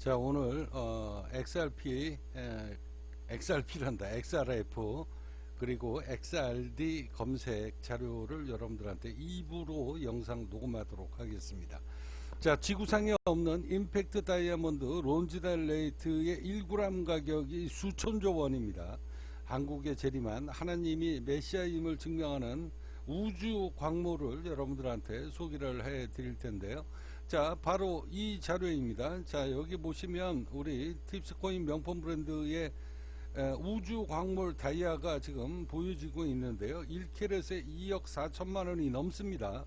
자, 오늘 XRP란다. XRF 그리고 XRD 검색 자료를 여러분들한테 2부로 영상 녹음하도록 하겠습니다. 자, 지구상에 없는 임팩트 다이아몬드 론지달레이트의 1g 가격이 수천조 원입니다. 한국에 재림한 하나님이 메시아임을 증명하는 우주 광물을 여러분들한테 소개를 해 드릴 텐데요. 자, 바로 이 자료입니다. 자, 여기 보시면 우리 팁스코인 명품 브랜드의 우주 광물 다이아가 지금 보여지고 있는데요. 1캐럿에 2억 4천만 원이 넘습니다.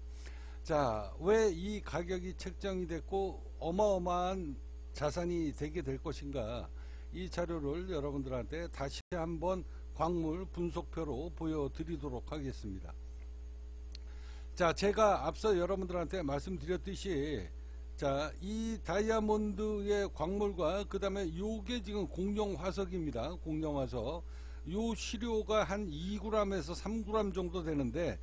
자, 왜 이 가격이 책정이 됐고 어마어마한 자산이 되게 될 것인가, 이 자료를 여러분들한테 다시 한번 광물 분석표로 보여드리도록 하겠습니다. 자, 제가 앞서 여러분들한테 말씀드렸듯이, 자, 이 다이아몬드의 광물과 그 다음에 요게 지금 공룡 화석입니다. 공룡 화석. 요 시료가 한 2g에서 3g 정도 되는데,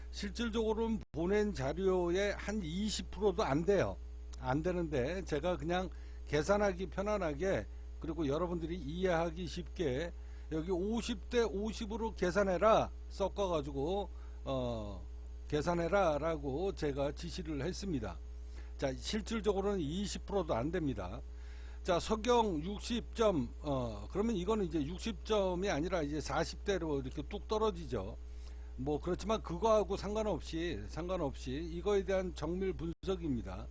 실질적으로는 보낸 자료의 한 20%도 안 돼요. 안 되는데, 제가 그냥 계산하기 편안하게, 그리고 여러분들이 이해하기 쉽게 여기 50대 50으로 계산해라 섞어가지고 계산해라 라고 제가 지시를 했습니다. 자, 실질적으로는 20%도 안 됩니다. 자, 석영 60점, 그러면 이거는 이제 60점이 아니라 이제 40대로 이렇게 뚝 떨어지죠. 뭐 그렇지만 그거하고 상관없이 이거에 대한 정밀 분석입니다.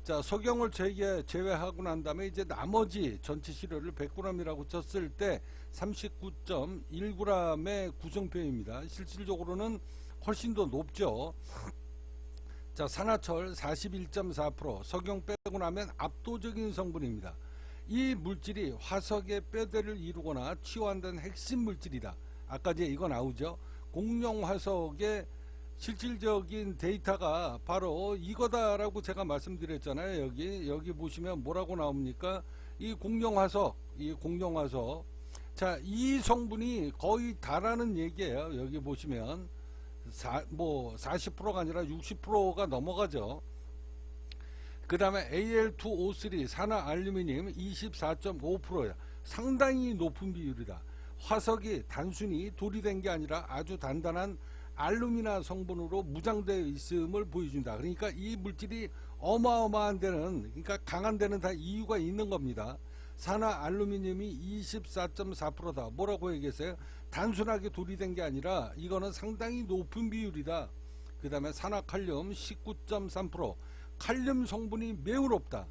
자, 석영을 제외하고 난 다음에 이제 나머지 전체 시료를 100g이라고 쳤을 때 39.1g의 구성표입니다. 실질적으로는 훨씬 더 높죠. 자, 산화철 41.4%, 석영 빼고 나면 압도적인 성분입니다. 이 물질이 화석의 뼈대를 이루거나 치유한다는 핵심 물질이다. 아까 이제 이거 나오죠. 공룡 화석의 실질적인 데이터가 바로 이거다라고 제가 말씀드렸잖아요. 여기 보시면 뭐라고 나옵니까? 이 공룡 화석. 자, 이 성분이 거의 다라는 얘기예요. 여기 보시면 40%가 아니라 60%가 넘어가죠. 그 다음에 Al2O3 산화 알루미늄 24.5%야. 상당히 높은 비율이다. 화석이 단순히 돌이 된 게 아니라 아주 단단한 알루미나 성분으로 무장되어 있음을 보여준다. 그러니까 이 물질이 어마어마한 데는, 그러니까 강한 데는 다 이유가 있는 겁니다. 산화 알루미늄이 24.4%다. 뭐라고 얘기했어요? 단순하게 돌이 된 게 아니라 이거는 상당히 높은 비율이다. 그 다음에 산화 칼륨 19.3%. 칼륨 성분이 매우 높다.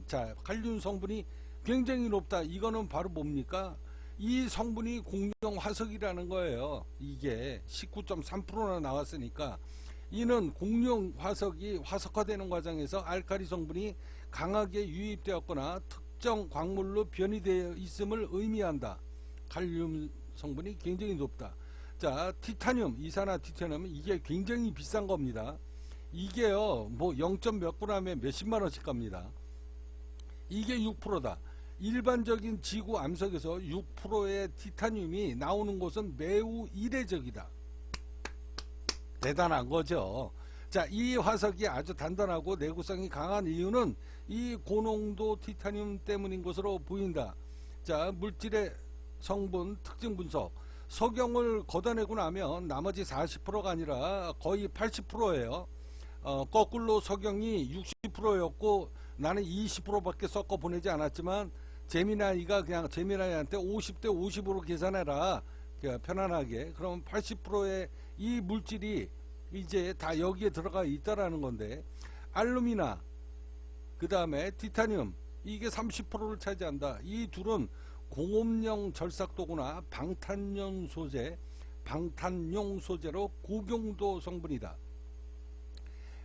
자, 칼륨 성분이 굉장히 높다. 이거는 바로 뭡니까? 이 성분이 공룡 화석이라는 거예요. 이게 19.3%나 나왔으니까, 이는 공룡 화석이 화석화되는 과정에서 알칼리 성분이 강하게 유입되었거나 특정 광물로 변이되어 있음을 의미한다. 칼륨 성분이 굉장히 높다. 자, 티타늄, 이산화 티타늄, 이게 굉장히 비싼 겁니다. 이게요, 뭐 0. 몇 g에 몇십만 원씩 갑니다. 이게 6%다. 일반적인 지구 암석에서 6%의 티타늄이 나오는 곳은 매우 이례적이다. 대단한 거죠. 자, 이 화석이 아주 단단하고 내구성이 강한 이유는 이 고농도 티타늄 때문인 것으로 보인다. 자, 물질의 성분 특징 분석. 석영을 걷어내고 나면 나머지 40%가 아니라 거의 80%예요. 거꾸로 석영이 60%였고 나는 20%밖에 섞어 보내지 않았지만, 제미나이가 그냥 제미나이한테 50대 50으로 계산해라, 편안하게. 그러면 80%의 이 물질이 이제 다 여기에 들어가 있다라는 건데, 알루미나 그 다음에 티타늄, 이게 30%를 차지한다. 이 둘은 공업용 절삭도구나 방탄용 소재로 고경도 성분이다.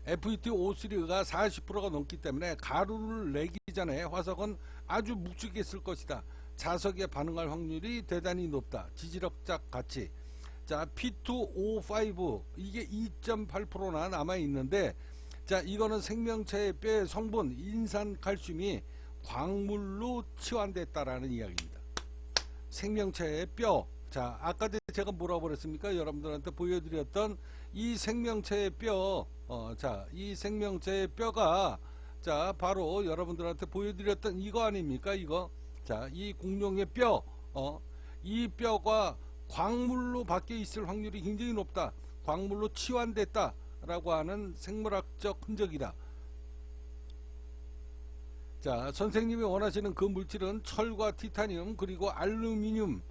FeO3가 40%가 넘기 때문에 가루를 내기 전에 화석은 아주 묵직했을 것이다. 자석에 반응할 확률이 대단히 높다. 지지력적 가치. 자, P2O5 이게 2.8%나 남아 있는데, 자, 이거는 생명체의 뼈의 성분 인산칼슘이 광물로 치환됐다라는 이야기입니다. 생명체의 뼈. 자, 아까 제가 뭐라고 그랬습니까? 여러분들한테 보여드렸던 이 생명체의 뼈. 자, 이 생명체의 뼈가 자, 바로 여러분들한테 보여드렸던 이거 아닙니까? 이거. 자, 이 공룡의 뼈, 이 뼈가 광물로 밖에 있을 확률이 굉장히 높다. 광물로 치환됐다 라고 하는 생물학적 흔적이다. 자, 선생님이 원하시는 그 물질은 철과 티타늄 그리고 알루미늄이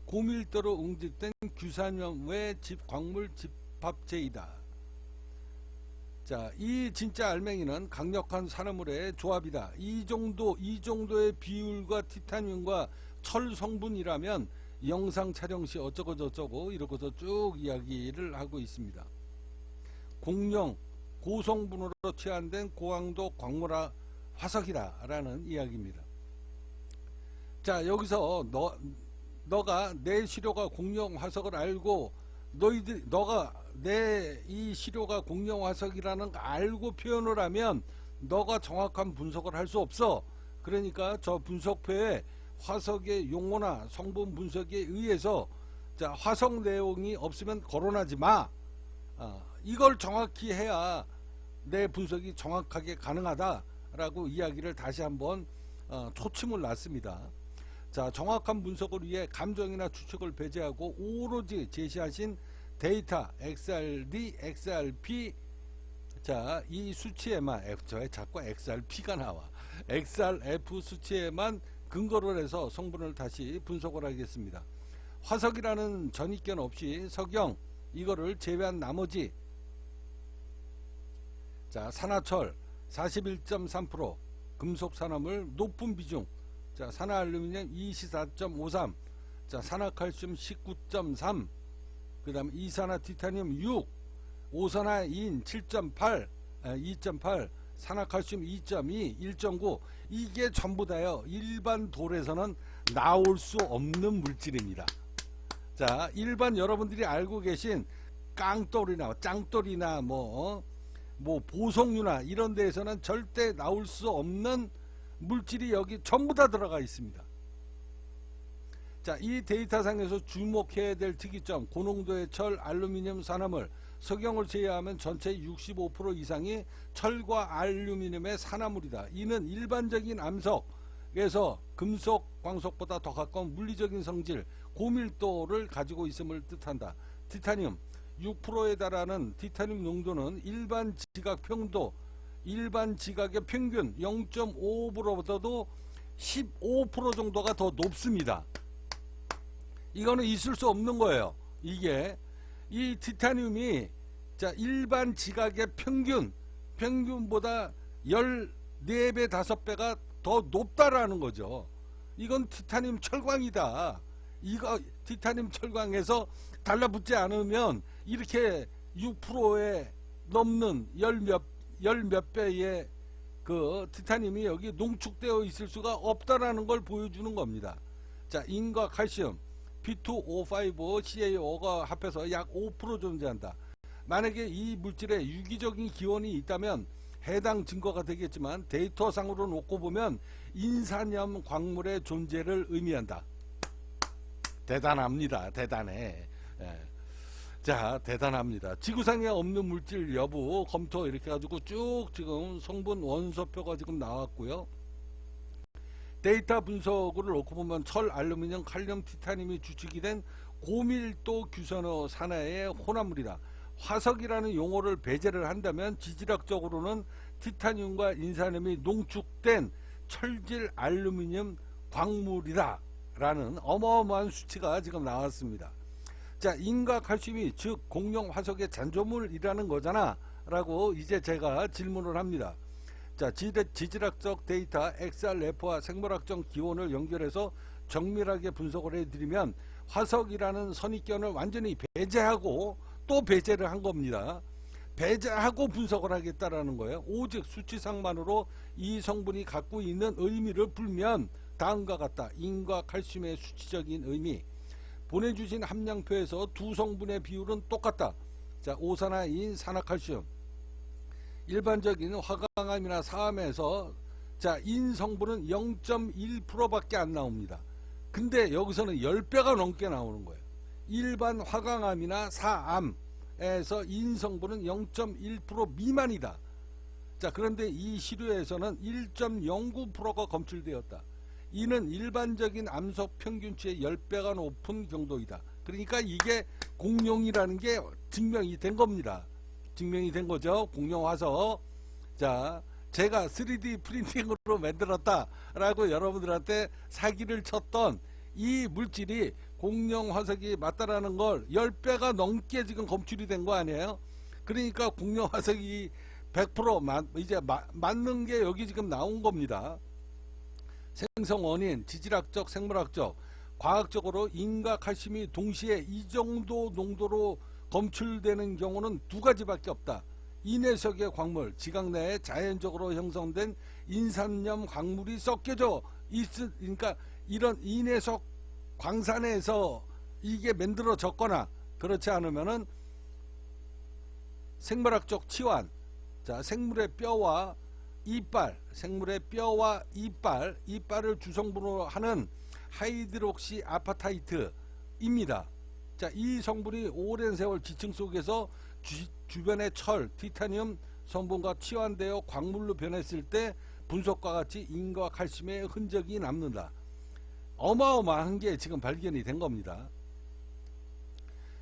고밀도로 응집된 규산염의 광물 집합체이다. 자, 이 진짜 알맹이는 강력한 산화물의 조합이다. 이 정도의 비율과 티타늄과 철 성분이라면 영상 촬영 시 어쩌고 저쩌고 이러고서 쭉 이야기를 하고 있습니다. 공룡 고성분으로 치환된 고강도 광물화 화석이다 라는 이야기입니다. 자, 여기서 너가 내 시료가 공룡 화석을 알고 너가 내 이 시료가 공룡 화석이라는 거 알고 표현을 하면 너가 정확한 분석을 할 수 없어. 그러니까 저 분석표에 화석의 용어나 성분 분석에 의해서 자, 화석 내용이 없으면 거론하지 마. 이걸 정확히 해야 내 분석이 정확하게 가능하다라고 이야기를 다시 한번 초침을 놨습니다. 자, 정확한 분석을 위해 감정이나 추측을 배제하고 오로지 제시하신 데이터 XRD, XRP, 자, 이 수치에만 저에 자꾸 XRP가 나와. XRF 수치에만 근거를 해서 성분을 다시 분석을 하겠습니다. 화석이라는 전입견 없이 석영 이거를 제외한 나머지 자, 산화철 41.3%, 금속 산화물 높은 비중, 자, 산화알루미늄 24.53, 자, 산화칼슘 19.3, 그 다음에 이산화 티타늄 6, 오산화인 7.8, 2.8, 산화칼슘 2.2, 1.9, 이게 전부 다요 일반 돌에서는 나올 수 없는 물질입니다. 자, 일반 여러분들이 알고 계신 깡돌이나 짱돌이나 뭐 보석류나 이런 데에서는 절대 나올 수 없는 물질이 여기 전부 다 들어가 있습니다. 자, 이 데이터상에서 주목해야 될 특이점, 고농도의 철, 알루미늄 산화물, 석영을 제외하면 전체 65% 이상이 철과 알루미늄의 산화물이다. 이는 일반적인 암석에서 금속 광석보다 더 가까운 물리적인 성질, 고밀도를 가지고 있음을 뜻한다. 티타늄 6%에 달하는 티타늄 농도는 일반 지각의 평균 0.5%보다도 15% 정도가 더 높습니다. 이거는 있을 수 없는 거예요. 이게 이 티타늄이 자, 일반 지각의 평균보다 14배 5배가 더 높다라는 거죠. 이건 티타늄 철광이다. 이거 티타늄 철광에서 달라붙지 않으면 이렇게 6%에 넘는 열 몇 배의 그 티타늄이 여기 농축되어 있을 수가 없다라는 걸 보여주는 겁니다. 자, 인과 칼슘 B2O5 CaO가 합해서 약 5% 존재한다. 만약에 이 물질에 유기적인 기원이 있다면 해당 증거가 되겠지만 데이터상으로 놓고 보면 인산염 광물의 존재를 의미한다. 대단합니다. 대단해. 예. 자, 대단합니다. 지구상에 없는 물질 여부 검토 이렇게 가지고 쭉 지금 성분 원소표가 지금 나왔고요. 데이터 분석을 놓고 보면 철, 알루미늄, 칼륨, 티타늄이 주축이 된 고밀도 규산화 산화의 혼합물이다. 화석이라는 용어를 배제를 한다면 지질학적으로는 티타늄과 인산염이 농축된 철질 알루미늄 광물이다 라는 어마어마한 수치가 지금 나왔습니다. 자, 인과 칼슘이 즉 공룡 화석의 잔조물이라는 거잖아 라고 이제 제가 질문을 합니다. 자, 지질학적 데이터 XRF와 생물학적 기원을 연결해서 정밀하게 분석을 해드리면 화석이라는 선입견을 완전히 배제하고 또 배제를 한 겁니다. 배제하고 분석을 하겠다라는 거예요. 오직 수치상만으로 이 성분이 갖고 있는 의미를 풀면 다음과 같다. 인과 칼슘의 수치적인 의미. 보내주신 함량표에서 두 성분의 비율은 똑같다. 자, 오산화인, 산화칼슘. 일반적인 화강암이나 사암에서 자, 인 성분은 0.1%밖에 안 나옵니다. 근데 여기서는 10배가 넘게 나오는 거예요. 일반 화강암이나 사암에서 인 성분은 0.1% 미만이다. 자, 그런데 이 시료에서는 1.09%가 검출되었다. 이는 일반적인 암석 평균치의 10배가 높은 경도이다. 그러니까 이게 공룡이라는 게 증명이 된 겁니다. 증명이 된 거죠. 공룡 화석. 자, 제가 3D 프린팅으로 만들었다 라고 여러분들한테 사기를 쳤던 이 물질이 공룡 화석이 맞다라는 걸 10배가 넘게 지금 검출이 된 거 아니에요. 그러니까 공룡 화석이 100% 이제 맞는 게 여기 지금 나온 겁니다. 생성 원인, 지질학적, 생물학적, 과학적으로 인과 칼슘이 동시에 이 정도 농도로 검출되는 경우는 두 가지밖에 없다. 인해석의 광물, 지각 내에 자연적으로 형성된 인산염 광물이 섞여져 그러니까 이런 인해석 광산에서 이게 만들어졌거나 그렇지 않으면은 생물학적 치환, 자, 생물의 뼈와 이빨, 생물의 뼈와 이빨을 주성분으로 하는 하이드록시 아파타이트입니다. 자, 이 성분이 오랜 세월 지층 속에서 주변의 철, 티타늄 성분과 치환되어 광물로 변했을 때 분석과 같이 인과 칼슘의 흔적이 남는다. 어마어마한 게 지금 발견이 된 겁니다.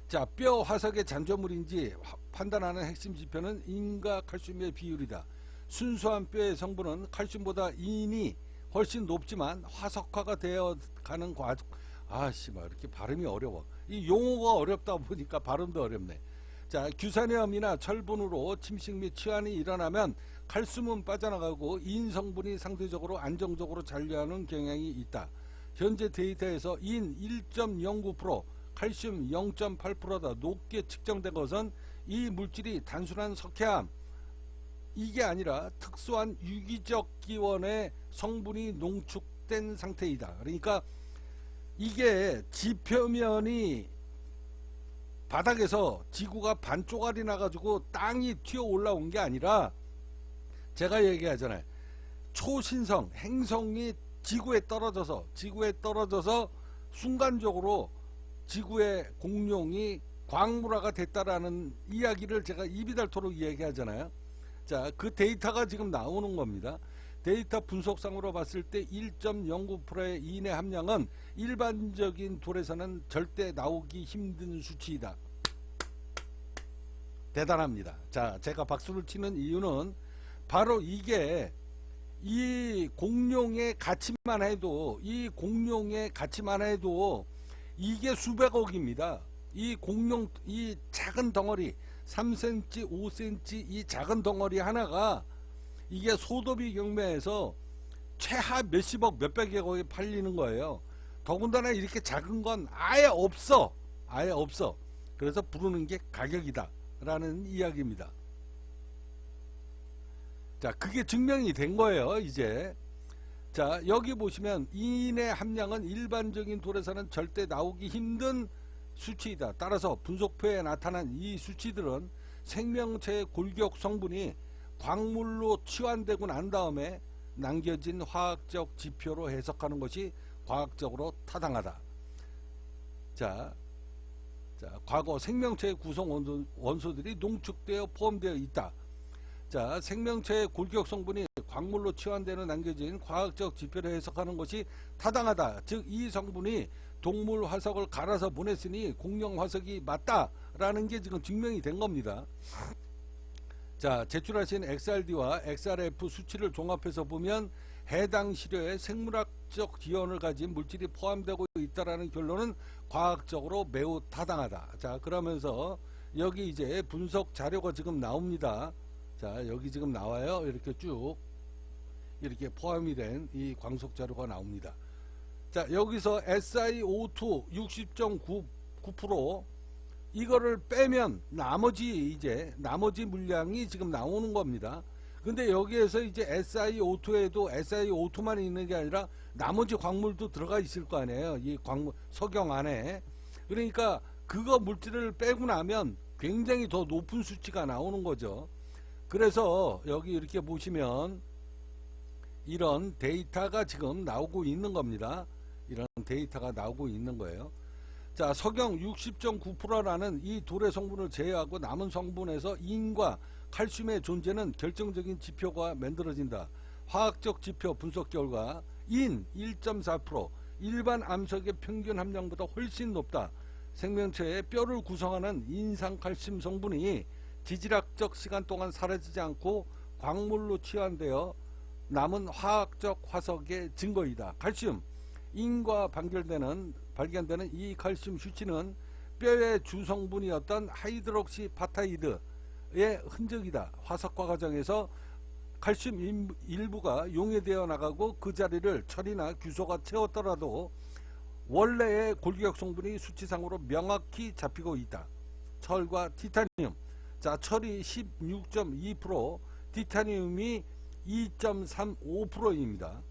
자, 뼈 화석의 잔조물인지 판단하는 핵심 지표는 인과 칼슘의 비율이다. 순수한 뼈의 성분은 칼슘보다 인이 훨씬 높지만 화석화가 되어 가는 과정. 이렇게 발음이 어려워. 이 용어가 어렵다 보니까 발음도 어렵네. 자, 규산염이나 철분으로 침식 및 치환이 일어나면 칼슘은 빠져나가고 인 성분이 상대적으로 안정적으로 잔류하는 경향이 있다. 현재 데이터에서 인 1.09%, 칼슘 0.8%다 높게 측정된 것은 이 물질이 단순한 석회암 이게 아니라 특수한 유기적 기원의 성분이 농축된 상태이다. 그러니까 이게 지표면이 바닥에서 지구가 반쪽알이 나가지고 땅이 튀어 올라온 게 아니라 제가 얘기하잖아요. 초신성 행성이 지구에 떨어져서 순간적으로 지구의 공룡이 광물화가 됐다라는 이야기를 제가 입이 닳도록 이야기하잖아요. 자, 그 데이터가 지금 나오는 겁니다. 데이터 분석상으로 봤을 때 1.09%의 인의 함량은 일반적인 돌에서는 절대 나오기 힘든 수치이다. 대단합니다. 자, 제가 박수를 치는 이유는 바로 이게 이 공룡의 가치만 해도 이게 수백억입니다. 이 공룡 이 작은 덩어리 3cm 5cm 이 작은 덩어리 하나가 이게 소도비 경매에서 최하 몇십억 몇백억에 팔리는 거예요. 더군다나 이렇게 작은 건 아예 없어. 그래서 부르는 게 가격이다 라는 이야기입니다. 자, 그게 증명이 된 거예요. 이제 자, 여기 보시면 인의 함량은 일반적인 돌에서는 절대 나오기 힘든 수치이다. 따라서 분석표에 나타난 이 수치들은 생명체의 골격 성분이 광물로 치환되고 난 다음에 남겨진 화학적 지표로 해석하는 것이 과학적으로 타당하다. 자, 과거 생명체의 구성 원소들이 농축되어 포함되어 있다. 자, 생명체의 골격 성분이 광물로 치환되는 남겨진 과학적 지표로 해석하는 것이 타당하다. 즉, 이 성분이 동물 화석을 갈아서 보냈으니 공룡 화석이 맞다라는 게 지금 증명이 된 겁니다. 자, 제출하신 XRD와 XRF 수치를 종합해서 보면 해당 시료에 생물학적 기원을 가진 물질이 포함되고 있다라는 결론은 과학적으로 매우 타당하다. 자, 그러면서 여기 이제 분석 자료가 지금 나옵니다. 자, 여기 지금 나와요. 이렇게 쭉 이렇게 포함이 된 이 광속 자료가 나옵니다. 자, 여기서 SiO2 60.9% 이거를 빼면 나머지 물량이 지금 나오는 겁니다. 근데 여기에서 이제 SiO2에도 SiO2만 있는 게 아니라 나머지 광물도 들어가 있을 거 아니에요. 이 광물 석영 안에. 그러니까 그거 물질을 빼고 나면 굉장히 더 높은 수치가 나오는 거죠. 그래서 여기 이렇게 보시면 이런 데이터가 지금 나오고 있는 겁니다. 이런 데이터가 나오고 있는 거예요. 자, 석영 60.9%라는 이 돌의 성분을 제외하고 남은 성분에서 인과 칼슘의 존재는 결정적인 지표가 만들어진다. 화학적 지표 분석 결과 인 1.4%, 일반 암석의 평균 함량보다 훨씬 높다. 생명체의 뼈를 구성하는 인산칼슘 성분이 지질학적 시간 동안 사라지지 않고 광물로 치환되어 남은 화학적 화석의 증거이다. 칼슘, 인과 발견되는 이 칼슘 수치는 뼈의 주성분이었던 하이드록시 파타이드의 흔적이다. 화석화 과정에서 칼슘 일부가 용해되어 나가고 그 자리를 철이나 규소가 채웠더라도 원래의 골격 성분이 수치상으로 명확히 잡히고 있다. 철과 티타늄. 자, 철이 16.2%, 티타늄이 2.35%입니다.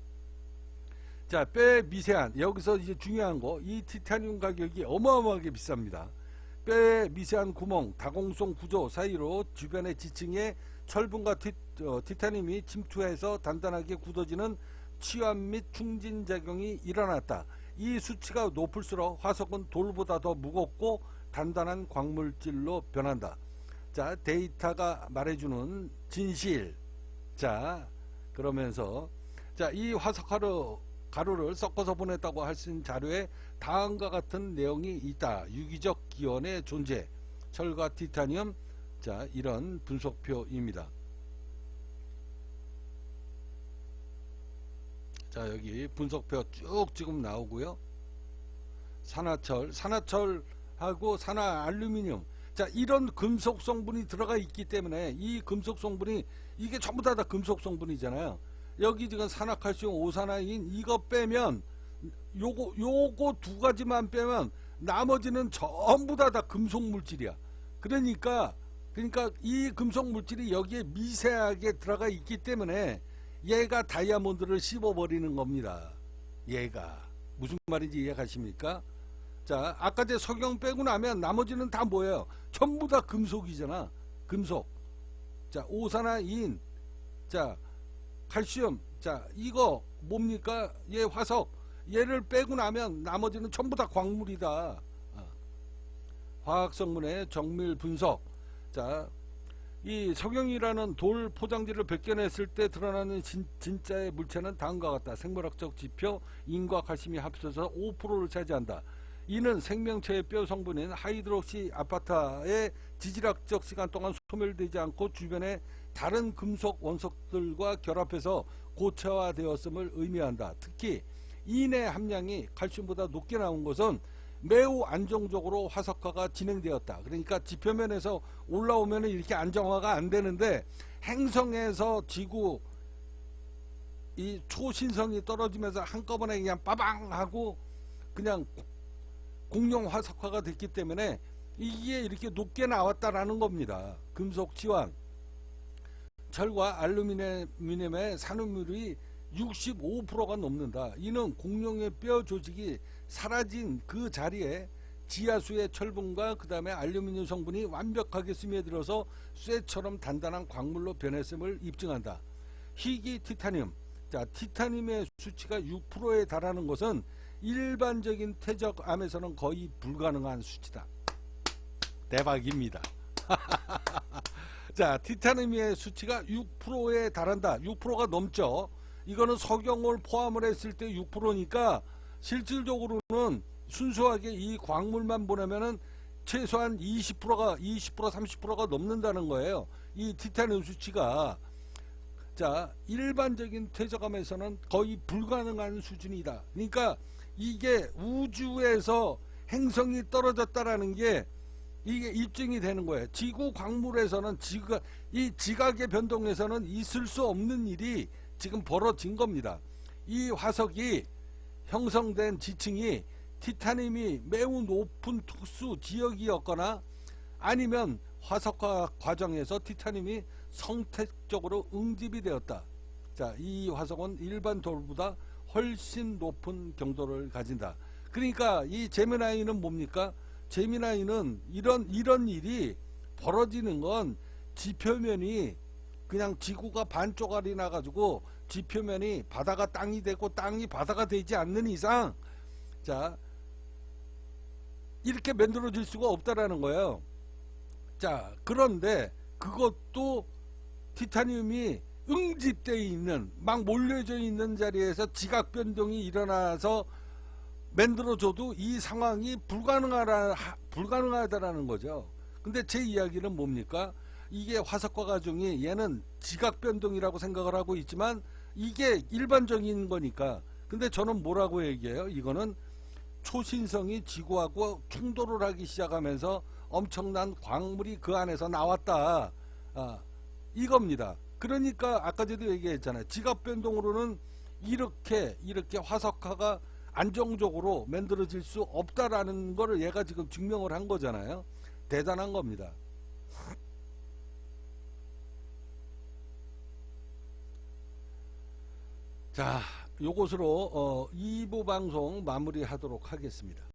자, 뼈의 미세한, 여기서 이제 중요한 거, 이 티타늄 가격이 어마어마하게 비쌉니다. 뼈의 미세한 구멍, 다공성 구조 사이로 주변의 지층에 철분과 티타늄이 침투해서 단단하게 굳어지는 치환 및 충진작용이 일어났다. 이 수치가 높을수록 화석은 돌보다 더 무겁고 단단한 광물질로 변한다. 자, 데이터가 말해주는 진실. 자, 그러면서 자, 이 화석 가루를 섞어서 보냈다고 할 수 있는 자료에 다음과 같은 내용이 있다. 유기적 기원의 존재, 철과 티타늄. 자, 이런 분석표입니다. 자, 여기 분석표 쭉 지금 나오고요. 산화철하고 산화알루미늄. 자, 이런 금속 성분이 들어가 있기 때문에 이 금속 성분이 이게 전부 다 금속 성분이잖아요. 여기 지금 산화칼슘, 오산화인 이거 빼면 요거 두 가지만 빼면 나머지는 전부 다 금속 물질이야. 그러니까 이 금속 물질이 여기에 미세하게 들어가 있기 때문에 얘가 다이아몬드를 씹어버리는 겁니다. 얘가 무슨 말인지 이해가십니까? 자, 아까 제 석영 빼고 나면 나머지는 다 뭐예요? 전부 다 금속이잖아. 금속. 자, 오산화인. 자, 칼슘. 자, 이거 뭡니까? 얘 화석. 얘를 빼고 나면 나머지는 전부 다 광물이다. 화학성분의 정밀 분석. 자, 이 석영이라는 돌 포장지를 벗겨냈을 때 드러나는 진짜의 물체는 다음과 같다. 생물학적 지표 인과 칼슘이 합쳐서 5%를 차지한다. 이는 생명체의 뼈 성분인 하이드록시 아파타의 지질학적 시간 동안 소멸되지 않고 주변의 다른 금속 원석들과 결합해서 고체화되었음을 의미한다. 특히 인의 함량이 칼슘보다 높게 나온 것은 매우 안정적으로 화석화가 진행되었다. 그러니까 지표면에서 올라오면 이렇게 안정화가 안 되는데 행성에서 지구 이 초신성이 떨어지면서 한꺼번에 그냥 빠방 하고 그냥 공룡 화석화가 됐기 때문에 이게 이렇게 높게 나왔다라는 겁니다. 금속 치환. 철과 알루미늄의 산화물이 65%가 넘는다. 이는 공룡의 뼈 조직이 사라진 그 자리에 지하수의 철분과 그 다음에 알루미늄 성분이 완벽하게 스며들어서 쇠처럼 단단한 광물로 변했음을 입증한다. 희귀 티타늄. 자, 티타늄의 수치가 6%에 달하는 것은 일반적인 퇴적암에서는 거의 불가능한 수치다. 대박입니다. 자, 티타늄의 수치가 6%에 달한다. 6%가 넘죠. 이거는 석영을 포함을 했을 때 6%니까 실질적으로는 순수하게 이 광물만 보내면은 최소한 20%가 30%가 넘는다는 거예요. 이 티타늄 수치가. 자, 일반적인 퇴적암에서는 거의 불가능한 수준이다. 그러니까 이게 우주에서 행성이 떨어졌다라는 게 이게 입증이 되는 거예요. 지구 광물에서는 이 지각의 변동에서는 있을 수 없는 일이 지금 벌어진 겁니다. 이 화석이 형성된 지층이 티타늄이 매우 높은 특수 지역이었거나 아니면 화석화 과정에서 티타늄이 선택적으로 응집이 되었다. 자, 이 화석은 일반 돌보다 훨씬 높은 경도를 가진다. 그러니까 이 제미나이는 뭡니까? 제미나이는 이런 일이 벌어지는 건 지표면이 그냥 지구가 반쪽알이 나가지고 지표면이 바다가 땅이 되고 땅이 바다가 되지 않는 이상, 자, 이렇게 만들어질 수가 없다라는 거예요. 자, 그런데 그것도 티타늄이 응집되어 있는, 막 몰려져 있는 자리에서 지각 변동이 일어나서 만들어줘도 이 상황이 불가능하다라는 거죠. 근데 제 이야기는 뭡니까? 이게 화석과 가중이 얘는 지각 변동이라고 생각을 하고 있지만 이게 일반적인 거니까. 근데 저는 뭐라고 얘기해요? 이거는 초신성이 지구하고 충돌을 하기 시작하면서 엄청난 광물이 그 안에서 나왔다. 이겁니다. 그러니까 아까 전에도 얘기했잖아요. 지각 변동으로는 이렇게 화석화가 안정적으로 만들어질 수 없다라는 거를 얘가 지금 증명을 한 거잖아요. 대단한 겁니다. 자, 요것으로 2부 방송 마무리하도록 하겠습니다.